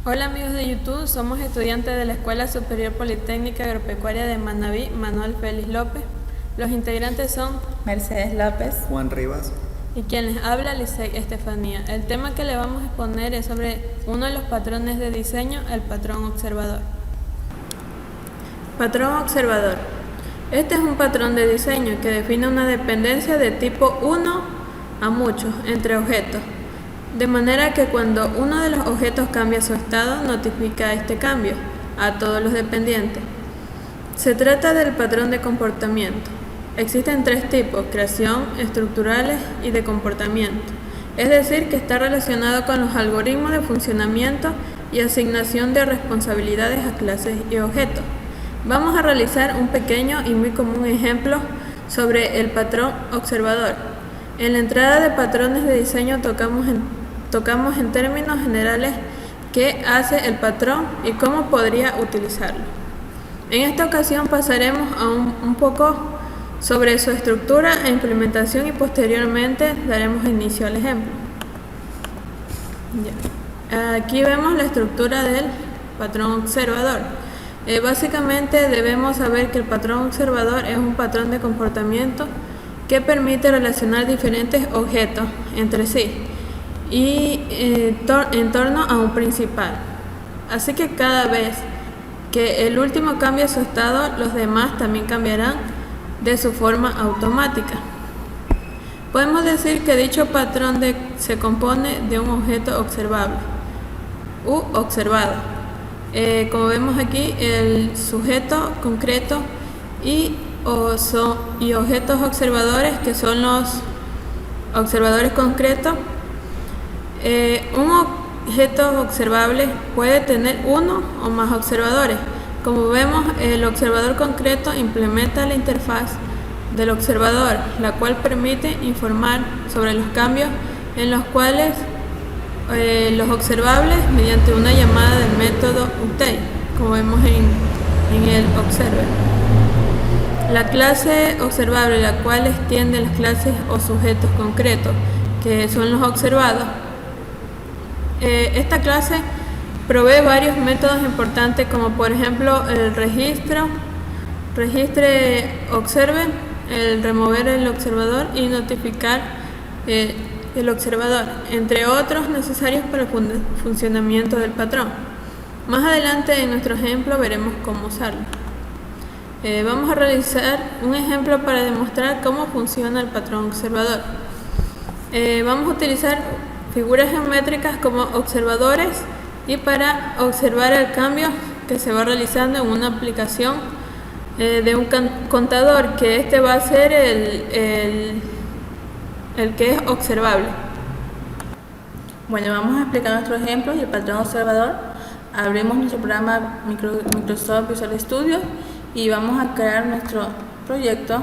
Hola amigos de YouTube, somos estudiantes de la Escuela Superior Politécnica Agropecuaria de Manabí, Manuel Félix López. Los integrantes son Mercedes López, Juan Rivas y quien les habla, Lisey Estefanía. El tema que le vamos a exponer es sobre uno de los patrones de diseño, el patrón observador. Patrón observador. Este es un patrón de diseño que define una dependencia de tipo 1 a muchos entre objetos, de manera que cuando uno de los objetos cambia su estado, notifica este cambio a todos los dependientes. Se trata del patrón de comportamiento. Existen tres tipos: creación, estructurales y de comportamiento. Es decir, que está relacionado con los algoritmos de funcionamiento y asignación de responsabilidades a clases y objetos. Vamos a realizar un pequeño y muy común ejemplo sobre el patrón observador. En la entrada de patrones de diseño tocamos en términos generales qué hace el patrón y cómo podría utilizarlo. En esta ocasión pasaremos a un poco sobre su estructura e implementación y posteriormente daremos inicio al ejemplo. Aquí vemos la estructura del patrón observador. Básicamente debemos saber que el patrón observador es un patrón de comportamiento que permite relacionar diferentes objetos entre sí y en torno a un principal. Así que cada vez que el último cambia su estado, los demás también cambiarán de su forma automática. Podemos decir que dicho patrón se compone de un objeto observable u observado. Como vemos aquí, el sujeto concreto y objetos observadores, que son los observadores concretos. Un objeto observable puede tener uno o más observadores. Como vemos, el observador concreto implementa la interfaz del observador, la cual permite informar sobre los cambios en los cuales los observables mediante una llamada del método update, como vemos en el observer. La clase observable, la cual extiende las clases o sujetos concretos, que son los observados. Esta clase provee varios métodos importantes, como por ejemplo el registre observer, el remover el observador y notificar el observador, entre otros necesarios para el funcionamiento del patrón. Más adelante en nuestro ejemplo veremos cómo usarlo. Vamos a realizar un ejemplo para demostrar cómo funciona el patrón observador. Vamos a utilizar figuras geométricas como observadores y para observar el cambio que se va realizando en una aplicación de un contador, que este va a ser el que es observable. Bueno, vamos a explicar nuestro ejemplo y el patrón observador. Abrimos nuestro programa Microsoft Visual Studio y vamos a crear nuestro proyecto.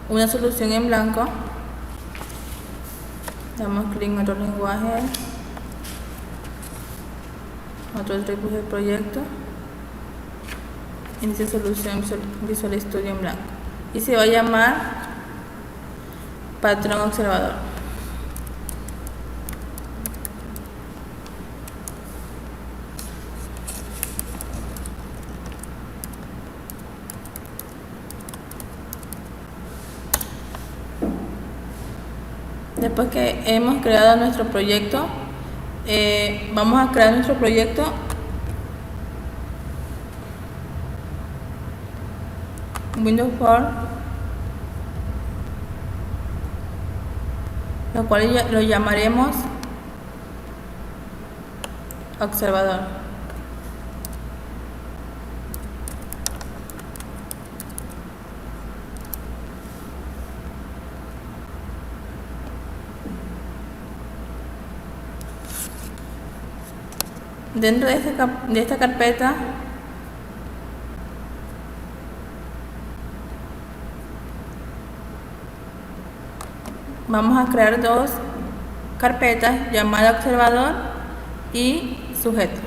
Una solución en blanco. Damos clic en otro lenguaje, otro tipo de proyecto. Inicia solución Visual Studio en blanco y se va a llamar patrón observador. Después que hemos creado nuestro proyecto, vamos a crear nuestro proyecto Windows Form, lo cual lo llamaremos observador. Dentro de esta carpeta vamos a crear dos carpetas llamadas observador y sujeto.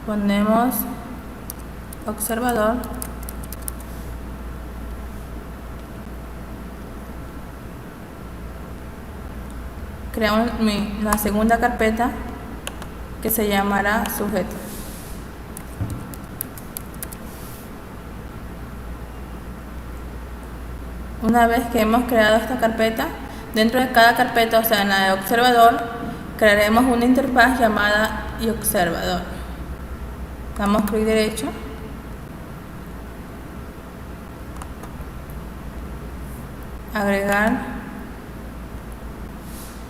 Ponemos observador creamos la segunda carpeta que se llamará sujeto. Una vez que hemos creado esta carpeta, dentro de cada carpeta, o sea, en la de observador, crearemos una interfaz llamada iObservador. Damos clic derecho. Agregar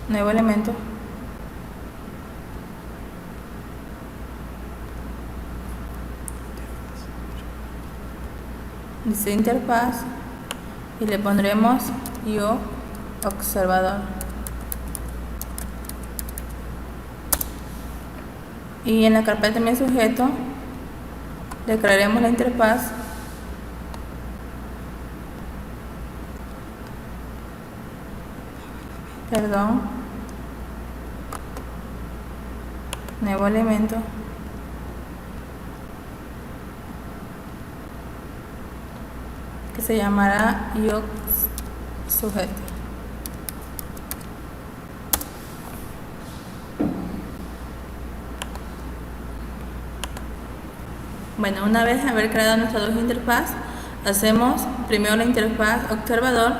nuevo elemento. Dice interfaz y le pondremos iObservador. Y en la carpeta también sujeto le crearemos la interfaz nuevo elemento que se llamará iOsujeto. Bueno, una vez haber creado nuestras dos interfaces, hacemos primero la interfaz observador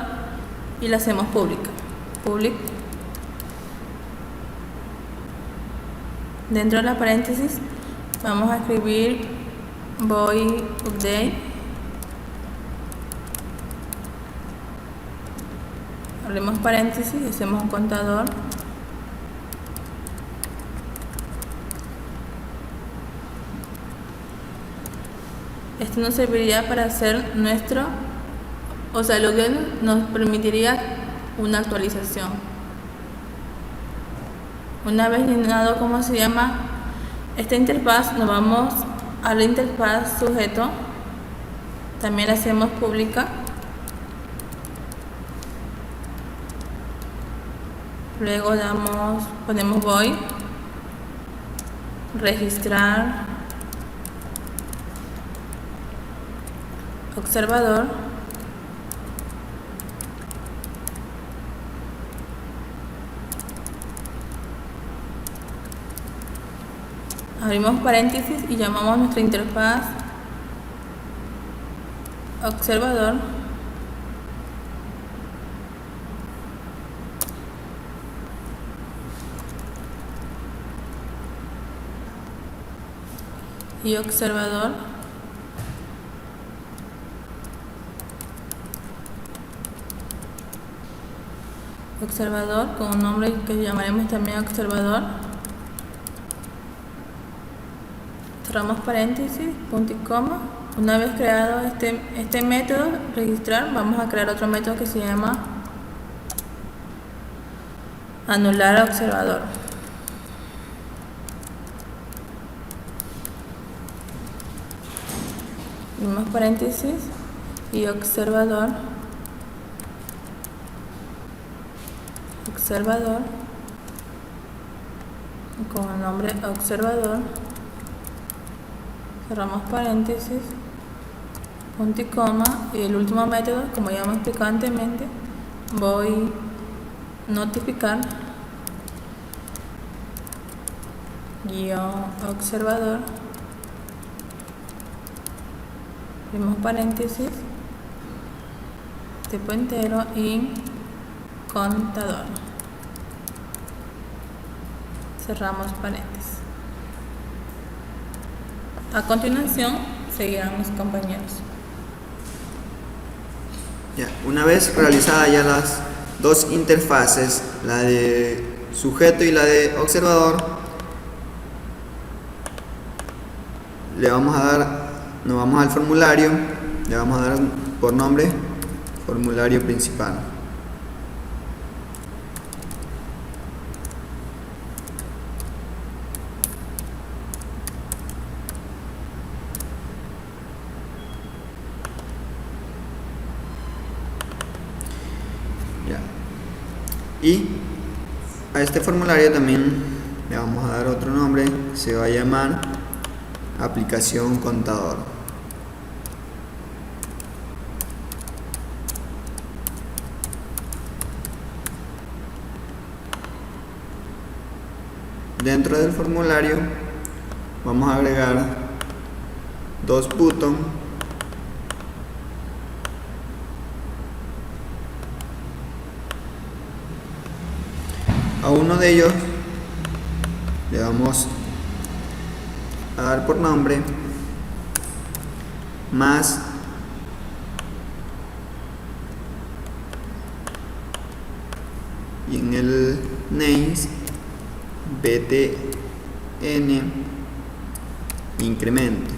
y la hacemos pública. Dentro de la paréntesis vamos a escribir void update. Abrimos paréntesis y hacemos un contador. Esto nos serviría para hacer o sea, lo que nos permitiría una actualización. Una vez llenado, ¿cómo se llama? Esta interfaz, nos vamos a la interfaz sujeto. También la hacemos pública. Luego ponemos void, registrar, observador, abrimos paréntesis y llamamos nuestra interfaz observador. Y observador. Observador con un nombre que llamaremos también observador. Cerramos paréntesis, punto y coma. Una vez creado este método, registrar, vamos a crear otro método que se llama anular observador. Abrimos paréntesis y observador con el nombre observador. Cerramos paréntesis, punto y coma, y el último método, como ya hemos explicado anteriormente, voy a notificar observador. Abrimos paréntesis, tipo entero y contador. Cerramos paréntesis. A continuación seguirán mis compañeros. Una vez realizadas ya las dos interfaces, la de sujeto y la de observador, nos vamos al formulario, le vamos a dar por nombre formulario principal. Y a este formulario también le vamos a dar otro nombre, se va a llamar aplicación contador. Dentro del formulario vamos a agregar dos buttons a uno de ellos le vamos a dar por nombre más y en el names btn incremento.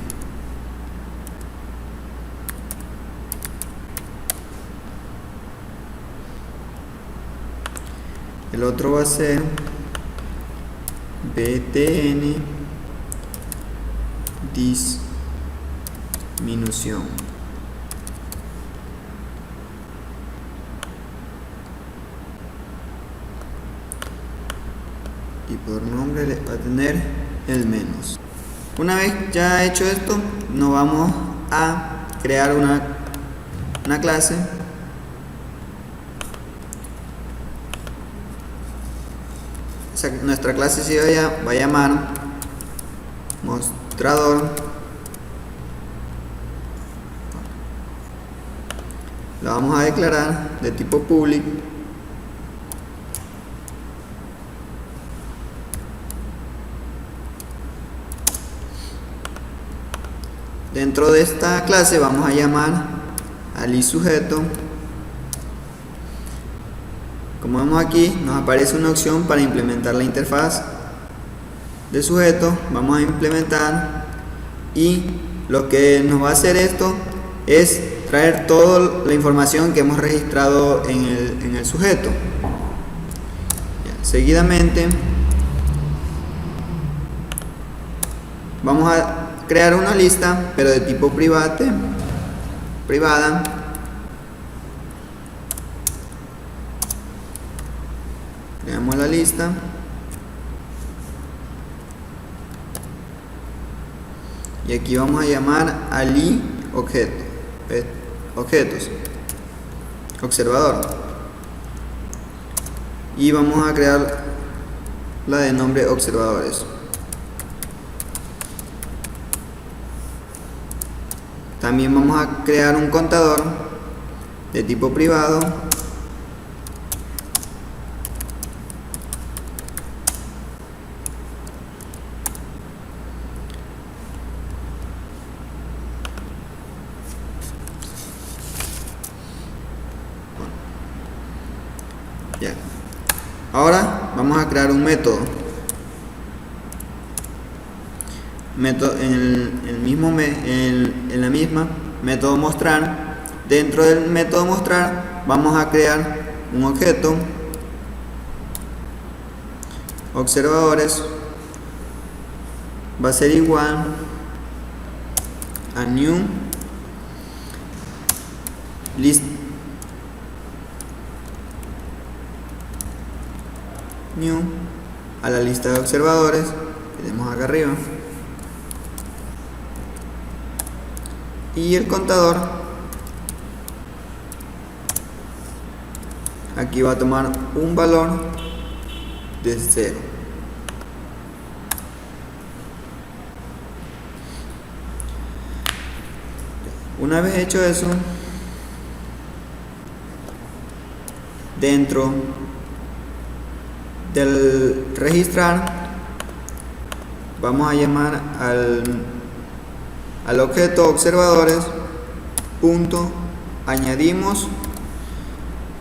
El otro va a ser btn disminución. Y por nombre le va a tener el menos. Una vez ya hecho esto, nos vamos a crear una clase nuestra clase se va a llamar mostrador. La vamos a declarar de tipo public. Dentro de esta clase vamos a llamar al iSujeto. Como vemos aquí, nos aparece una opción para implementar la interfaz de sujeto. Vamos a implementar, y lo que nos va a hacer esto es traer toda la información que hemos registrado en el sujeto. Seguidamente vamos a crear una lista, pero de tipo privada. Creamos la lista y aquí vamos a llamar al objetos observador, y vamos a crear la de nombre observadores. También vamos a crear un contador de tipo privado ya. Ahora vamos a crear un método en la misma método mostrar. Dentro del método mostrar vamos a crear un objeto observadores, va a ser igual a new list a la lista de observadores que tenemos acá arriba, y el contador aquí va a tomar un valor de 0. Una vez hecho eso, dentro del registrar vamos a llamar al objeto observadores punto, añadimos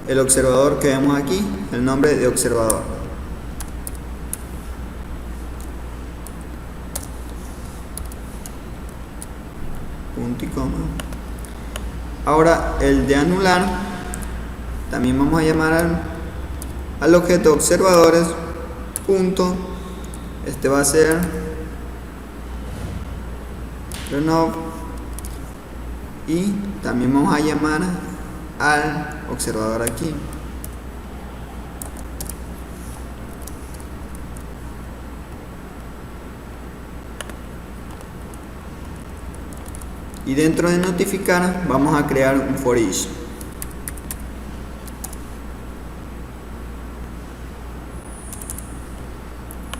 el observador que vemos aquí, el nombre de observador. Punto y coma. Ahora el de anular también vamos a llamar al objeto observadores punto, este va a ser remove, y también vamos a llamar al observador aquí. Y dentro de notificar vamos a crear un for each.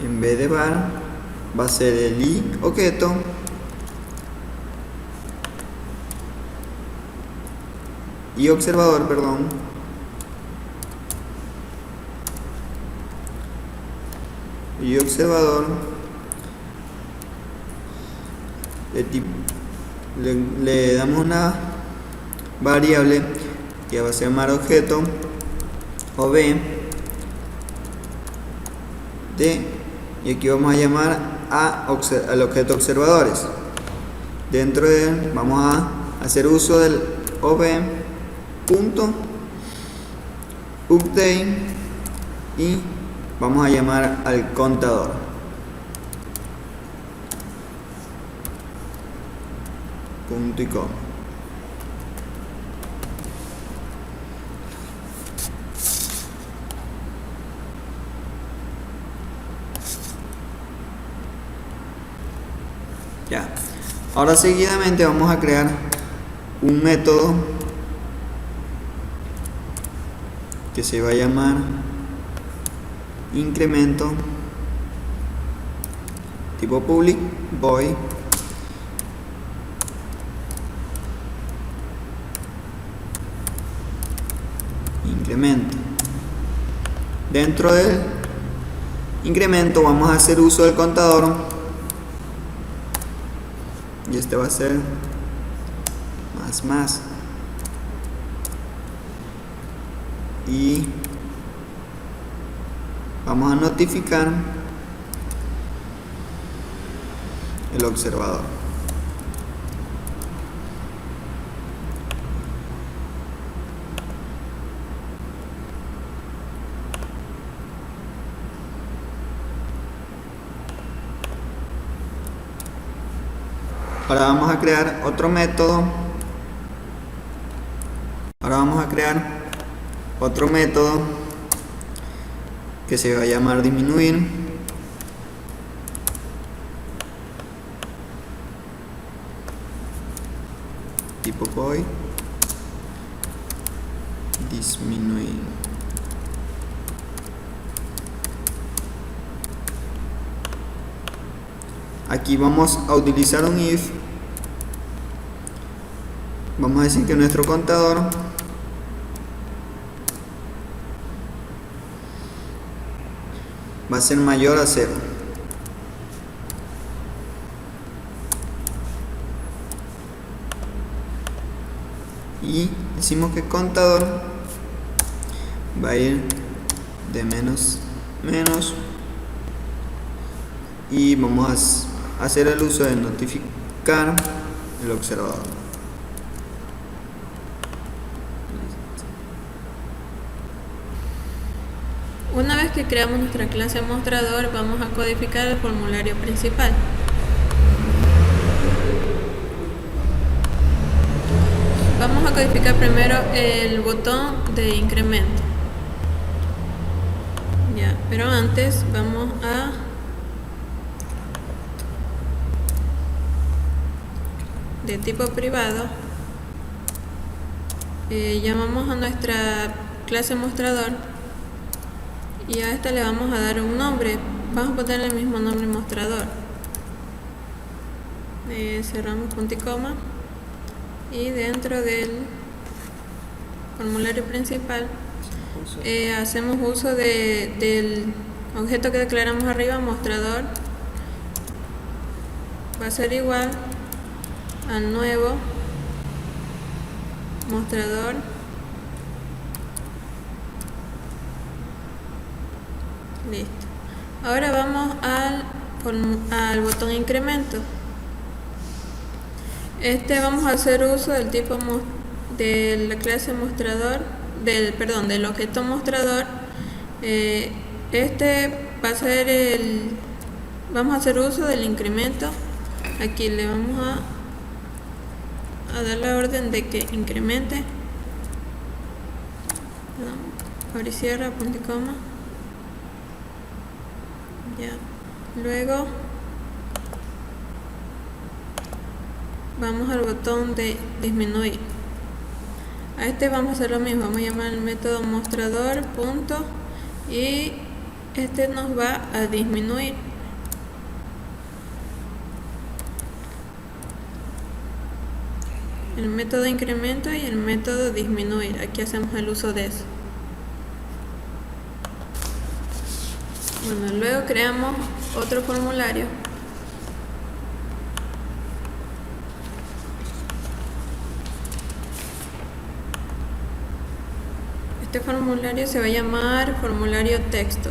en vez de var va a ser el i objeto y observador, perdón, y observador de tipo, le damos una variable que va a llamar objeto ob de, y aquí vamos a llamar al objeto observadores. Dentro de él vamos a hacer uso del ob.update y vamos a llamar al contador. Punto y coma. Ya. Ahora seguidamente vamos a crear un método que se va a llamar incremento tipo public void incremento. Dentro del incremento vamos a hacer uso del contador y este va a ser más y vamos a notificar el observador. Ahora vamos a crear otro método. Que se va a llamar disminuir. Tipo void disminuir. Aquí vamos a utilizar un if. Vamos a decir que nuestro contador va a ser mayor a 0. Y decimos que el contador va a ir de menos y vamos a hacer el uso de notificar el observador. Una vez que creamos nuestra clase mostrador, vamos a codificar el formulario principal. Vamos a codificar primero el botón de incremento. Ya, pero antes vamos a de tipo privado. Llamamos a nuestra clase mostrador y a esta le vamos a dar un nombre. Vamos a ponerle el mismo nombre mostrador. Cerramos punto y coma y dentro del formulario principal hacemos uso del objeto que declaramos arriba, mostrador. Va a ser igual al nuevo mostrador listo. Ahora vamos al botón incremento. Vamos a hacer uso del tipo de la clase mostrador del objeto mostrador. Va a ser vamos a hacer uso del incremento. Aquí le vamos a dar la orden de que incremente. Abre y cierra, punto y coma. Ya. Luego vamos al botón de disminuir. A vamos a hacer lo mismo. Vamos a llamar el método mostrador punto y este nos va a disminuir. El método incremento y el método disminuir. Aquí hacemos el uso de eso. Bueno, luego creamos otro formulario. Este formulario se va a llamar formulario texto.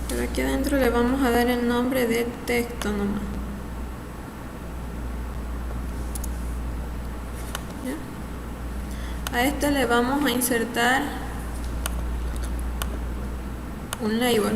Pero aquí adentro le vamos a dar el nombre de texto nomás. ¿Ya? A este le vamos a insertar un label.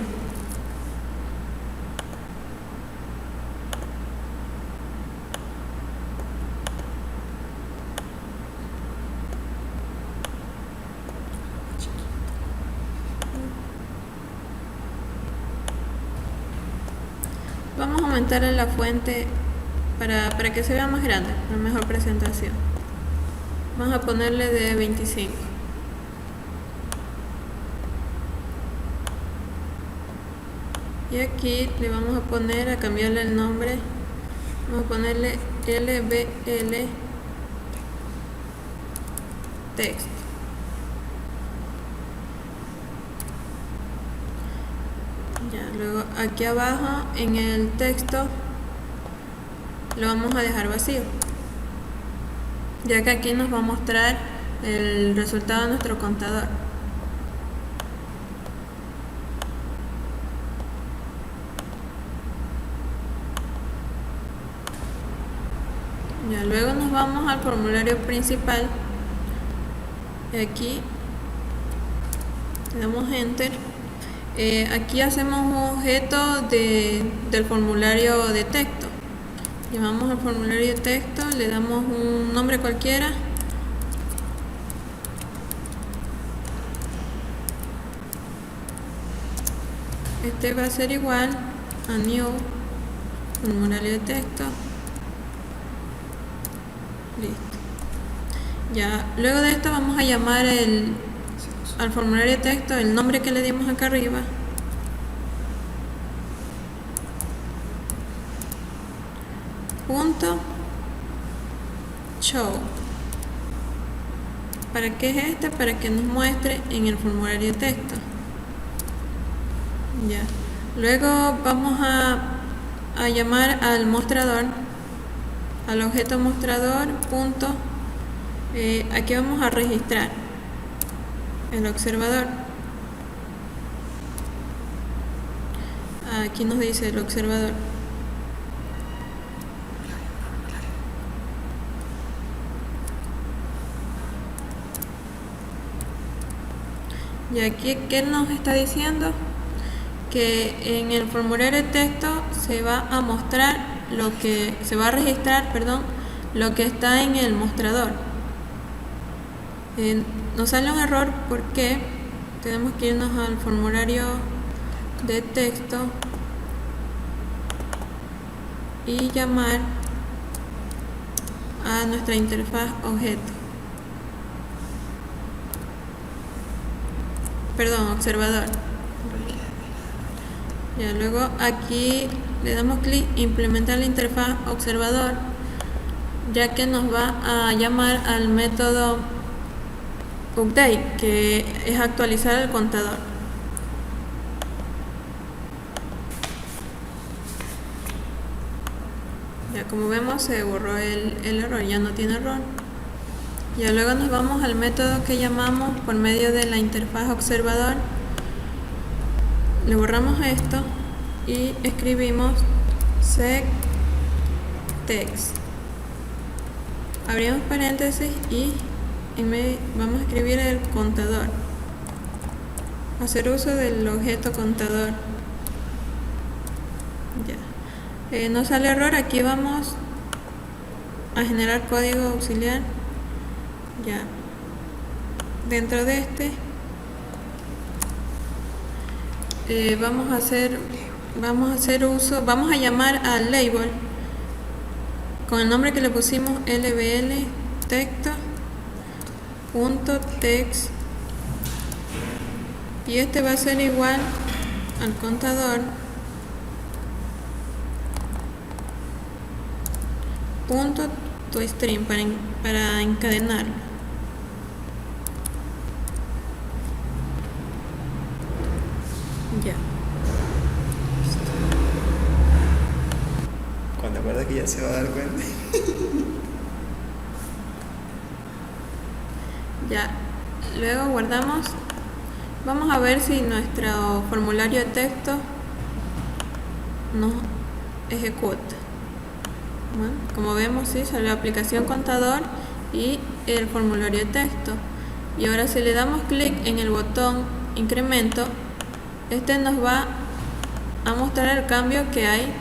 Vamos a aumentar la fuente para que se vea más grande, una mejor presentación. Vamos a ponerle de 25. Y aquí le vamos a poner, a cambiarle el nombre, vamos a ponerle LBL text. Ya, luego aquí abajo en el texto lo vamos a dejar vacío, ya que aquí nos va a mostrar el resultado de nuestro contador. Ya, luego nos vamos al formulario principal y aquí le damos enter. Aquí hacemos un objeto del formulario de texto. Llamamos al formulario de texto, le damos un nombre cualquiera. Este va a ser igual a new formulario de texto. Listo. Ya, luego de esto vamos a llamar al formulario de texto el nombre que le dimos acá arriba. Punto show. ¿Para qué es este? Para que nos muestre en el formulario de texto. Ya. Luego vamos a llamar al mostrador, al objeto mostrador punto. Aquí vamos a registrar el observador. Aquí nos dice el observador. Y aquí, ¿qué nos está diciendo? Que en el formulario de texto se va a mostrar se va a registrar, perdón, lo que está en el mostrador. Nos sale un error porque tenemos que irnos al formulario de texto y llamar a nuestra interfaz objeto. Perdón, observador. Ya, luego aquí le damos clic implementar la interfaz observador, ya que nos va a llamar al método update, que es actualizar el contador. Ya, como vemos se borró el error, ya no tiene error. Ya, luego nos vamos al método que llamamos por medio de la interfaz observador. Le borramos esto y escribimos sec text. Abrimos paréntesis y vamos a escribir el contador. Hacer uso del objeto contador. Ya. No sale error, aquí vamos a generar código auxiliar. Ya. dentro de este vamos a llamar al label con el nombre que le pusimos lbl texto.text, y este va a ser igual al contador .toString para encadenarlo. Ya. Cuando acuerda que ya se va a dar cuenta. Ya. Luego guardamos. Vamos a ver si nuestro formulario de texto nos ejecuta. Bueno, como vemos, sí, salió la aplicación contador y el formulario de texto. Y ahora si le damos clic en el botón incremento, este nos va a mostrar el cambio que hay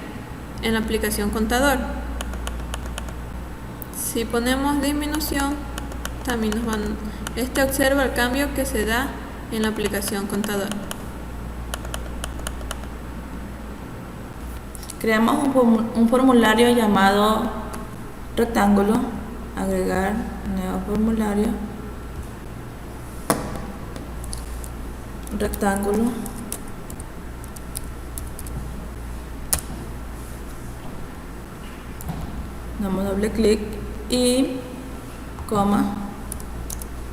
en la aplicación contador. Si ponemos disminución, también este observa el cambio que se da en la aplicación contador. Creamos un formulario llamado rectángulo, agregar nuevo formulario, rectángulo, damos doble clic y coma,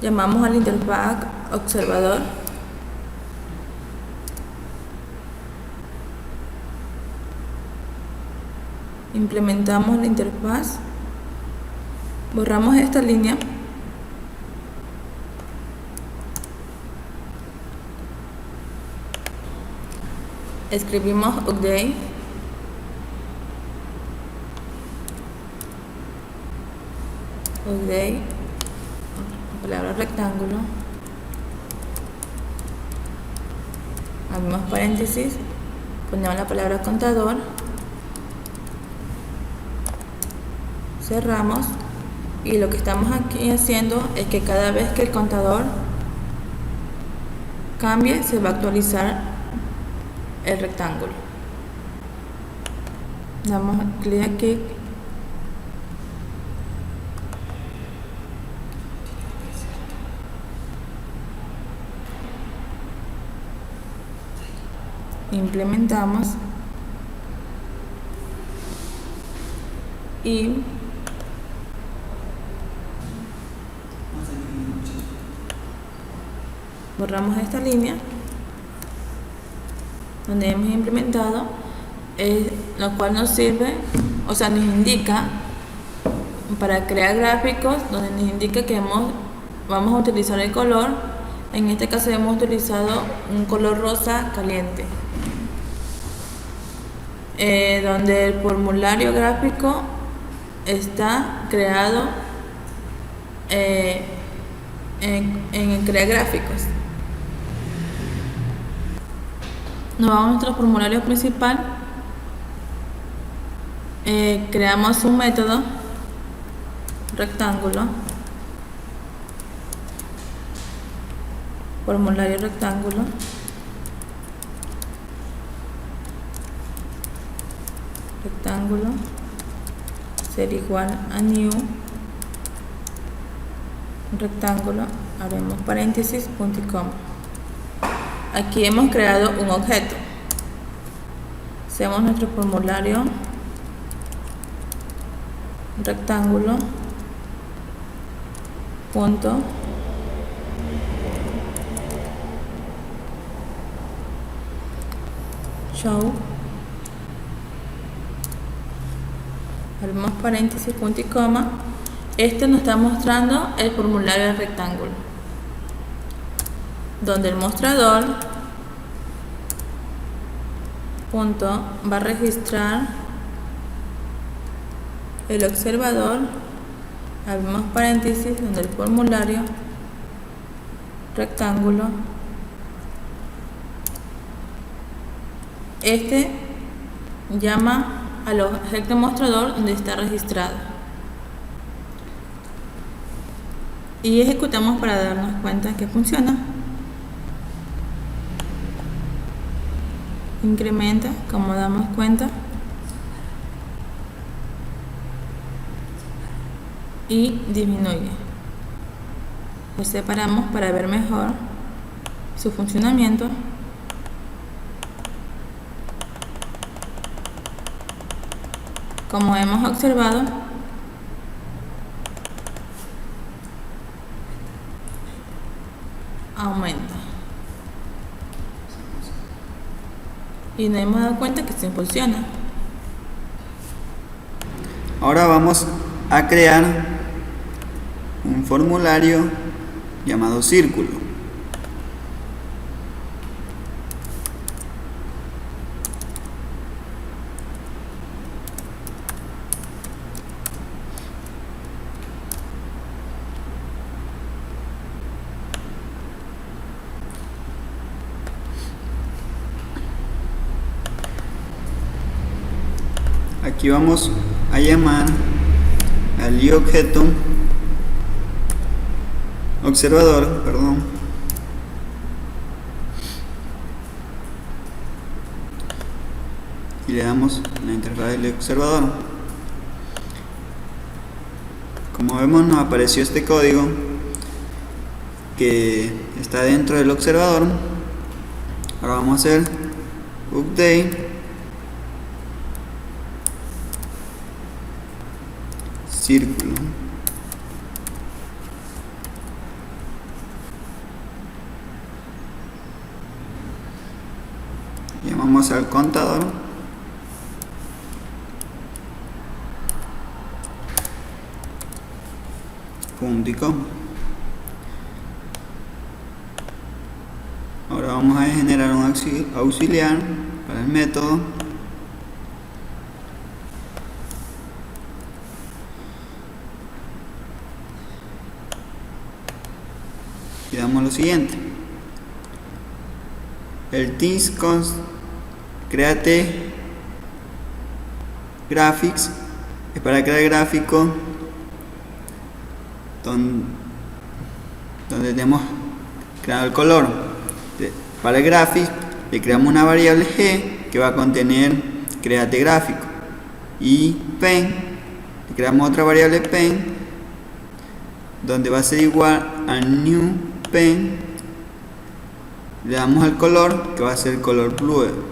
llamamos a la interfaz observador, implementamos la interfaz, borramos esta línea, escribimos update, palabra rectángulo, abrimos paréntesis, ponemos la palabra contador, cerramos, y lo que estamos aquí haciendo es que cada vez que el contador cambie se va a actualizar el rectángulo. Damos clic aquí, implementamos y borramos esta línea donde hemos implementado, lo cual nos sirve, o sea, nos indica para crear gráficos, donde nos indica que vamos a utilizar el color. En este caso hemos utilizado un color rosa caliente, donde el formulario gráfico está creado en crear gráficos. Nos vamos a nuestro formulario principal, creamos un método rectángulo, formulario rectángulo, ser igual a new rectángulo, haremos paréntesis, punto y coma. Aquí hemos creado un objeto. Hacemos nuestro formulario rectángulo punto show, abrimos paréntesis, punto y coma. Este nos está mostrando el formulario del rectángulo, donde el mostrador punto va a registrar el observador, abrimos paréntesis, donde el formulario rectángulo, este llama al objeto mostrador donde está registrado. y ejecutamos para darnos cuenta que funciona. Incrementa, como damos cuenta, y disminuye. Lo separamos para ver mejor su funcionamiento. Como hemos observado, aumenta. Y nos hemos dado cuenta que sí funciona. Ahora vamos a crear un formulario llamado círculo. Aquí vamos a llamar al objeto observador, y le damos la interfaz del observador. Como vemos, nos apareció este código que está dentro del observador. Ahora vamos a hacer update círculo. Llamamos al contador punto y coma. Ahora vamos a generar un auxiliar para el método. Y damos lo siguiente: el ThemeConst create graphics es para crear gráficos donde tenemos creado el color. Para el graphic le creamos una variable g que va a contener create gráfico, y pen le creamos otra variable pen donde va a ser igual a new pen. Le damos al color que va a ser color blue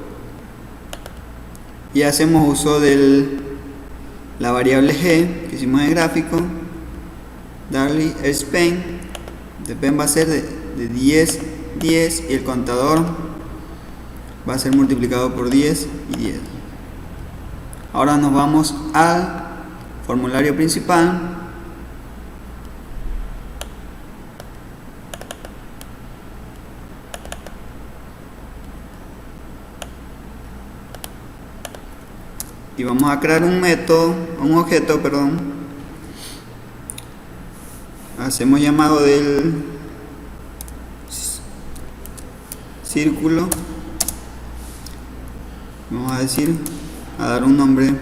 y hacemos uso de la variable g que hicimos en el gráfico, darle el pen. De pen va a ser de 10 y el contador va a ser multiplicado por 10 y 10. Ahora nos vamos al formulario principal. Y vamos a crear un objeto, hacemos llamado del círculo. Vamos a dar un nombre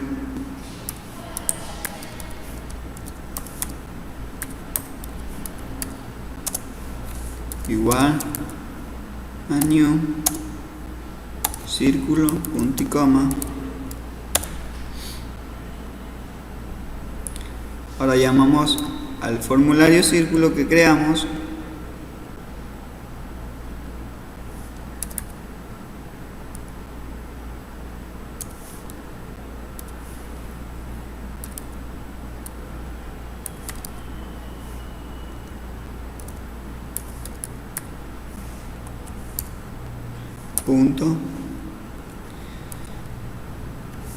igual a new círculo punto y coma. Ahora llamamos al formulario círculo que creamos punto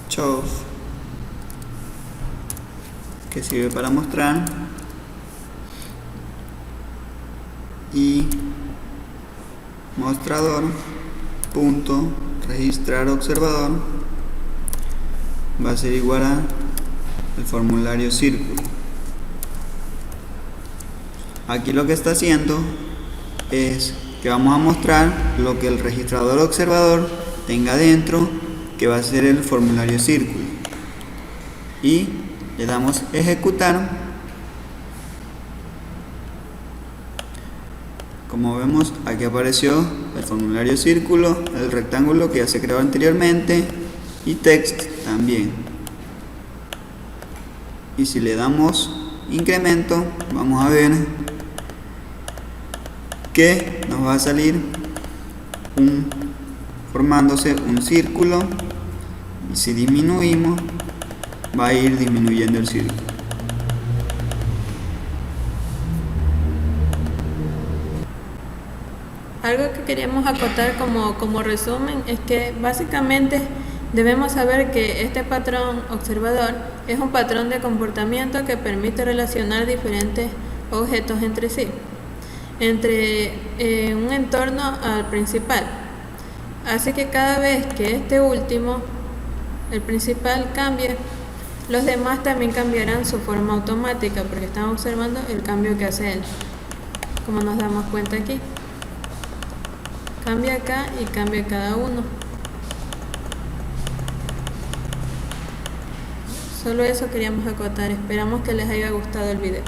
show, que sirve para mostrar, y mostrador punto registrar observador va a ser igual a el formulario círculo. Aquí lo que está haciendo es que vamos a mostrar lo que el registrador observador tenga dentro, que va a ser el formulario círculo, y le damos ejecutar. Como vemos, aquí apareció el formulario círculo, el rectángulo que ya se creó anteriormente y text también. Y si le damos incremento, vamos a ver que nos va a salir formándose un círculo, y si disminuimos va a ir disminuyendo el círculo. Algo que queríamos acotar como resumen es que básicamente debemos saber que este patrón observador es un patrón de comportamiento que permite relacionar diferentes objetos entre sí, entre un entorno al principal. Así que cada vez que este último, el principal, cambie, los demás también cambiarán su forma automática porque están observando el cambio que hace él, como nos damos cuenta aquí. Cambia acá y cambia cada uno. Solo eso queríamos acotar. Esperamos que les haya gustado el video.